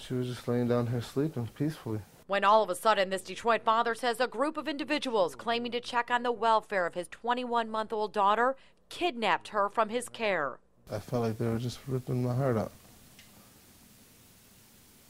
She was just laying down here sleeping peacefully. When all of a sudden, this Detroit father says a group of individuals claiming to check on the welfare of his 21-month-old daughter kidnapped her from his care. I felt like they were just ripping my heart out.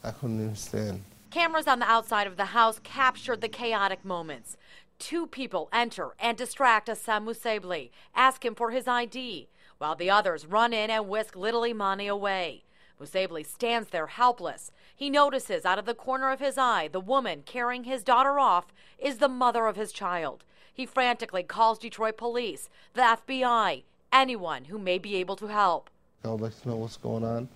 I couldn't even stand. Cameras on the outside of the house captured the chaotic moments. Two people enter and distract Assam Musebli, ask him for his ID, while the others run in and whisk little Imani away. Musebli stands there helpless. He notices out of the corner of his eye the woman carrying his daughter off is the mother of his child. He frantically calls Detroit police, the FBI, anyone who may be able to help. I would like to know what's going on.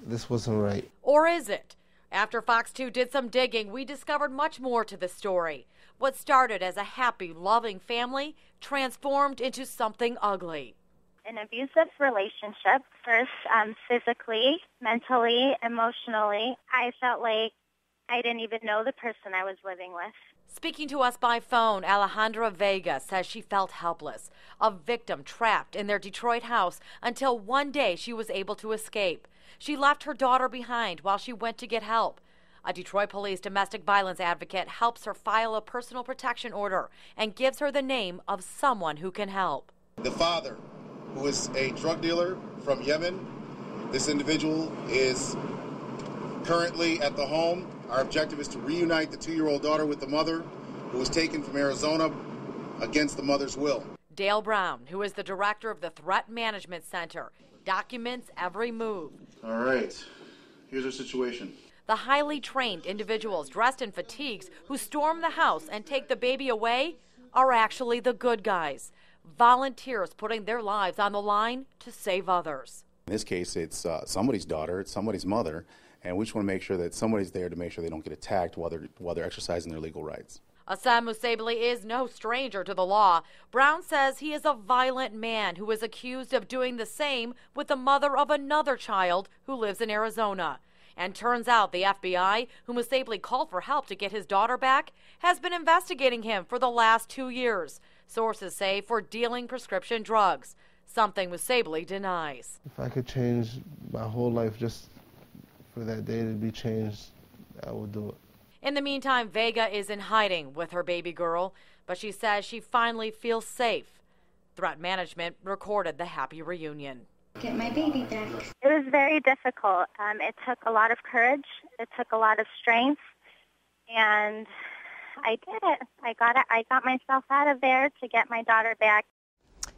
This wasn't right. Or is it? After Fox 2 did some digging, we discovered much more to the story. What started as a happy, loving family transformed into something ugly. An abusive relationship, first physically, mentally, emotionally. I felt like I didn't even know the person I was living with. Speaking to us by phone, Alejandra Vega says she felt helpless, a victim trapped in their Detroit house until one day she was able to escape. She left her daughter behind while she went to get help. A Detroit police domestic violence advocate helps her file a personal protection order and gives her the name of someone who can help. The father, who is a drug dealer from Yemen. This individual is currently at the home. Our objective is to reunite the 2-year-old daughter with the mother, who was taken from Arizona against the mother's will. Dale Brown, who is the director of the Threat Management Center, documents every move. All right, here's our situation. The highly trained individuals dressed in fatigues who storm the house and take the baby away are actually the good guys. Volunteers putting their lives on the line to save others. In this case, it's somebody's daughter, it's somebody's mother, and we just want to make sure that somebody's there to make sure they don't get attacked while they're exercising their legal rights. Assam Musebli is no stranger to the law. Brown says he is a violent man who is accused of doing the same with the mother of another child who lives in Arizona. And turns out the FBI, who Musebli called for help to get his daughter back, has been investigating him for the last 2 years. Sources say for dealing prescription drugs, something Musebli denies. If I could change my whole life just for that day to be changed, I would do it. In the meantime, Vega is in hiding with her baby girl, but she says she finally feels safe. Threat Management recorded the happy reunion. Get my baby back. It was very difficult. It took a lot of courage. It took a lot of strength. And I did it. I got myself out of there to get my daughter back.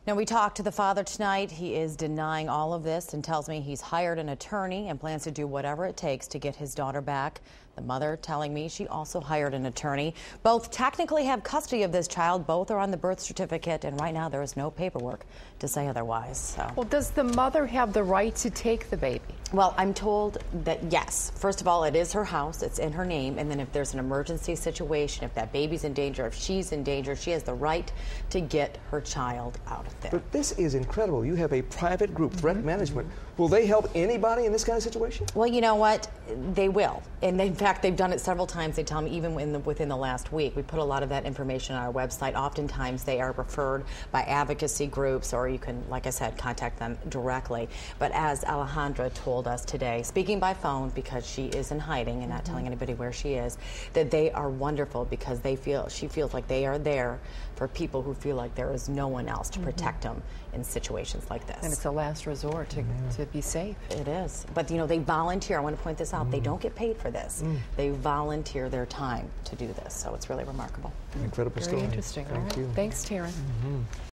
Now, we talked to the father tonight. He is denying all of this and tells me he's hired an attorney and plans to do whatever it takes to get his daughter back. The mother telling me she also hired an attorney. Both technically have custody of this child. Both are on the birth certificate, and right now there is no paperwork to say otherwise. So. Well, does the mother have the right to take the baby? Well, I'm told that yes. First of all, it is her house. It's in her name. And then if there's an emergency situation, if that baby's in danger, if she's in danger, she has the right to get her child out of there. But this is incredible. You have a private group, Threat Management. Will they help anybody in this kind of situation? Well, you know what? They will. And in fact, they've done it several times. They tell me even within the last week. We put a lot of that information on our website. Oftentimes, they are referred by advocacy groups, or you can, like I said, contact them directly. But as Alejandra told us today, speaking by phone because she is in hiding and not telling anybody where she is, that they are wonderful because she feels like they are there for people who feel like there is no one else to protect them in situations like this. And it's a last resort to be safe. It is. But, you know, they volunteer. I want to point this out. They don't get paid for this. They volunteer their time to do this. So it's really remarkable. Incredible story. Very interesting. Thank you. Thanks, Taryn.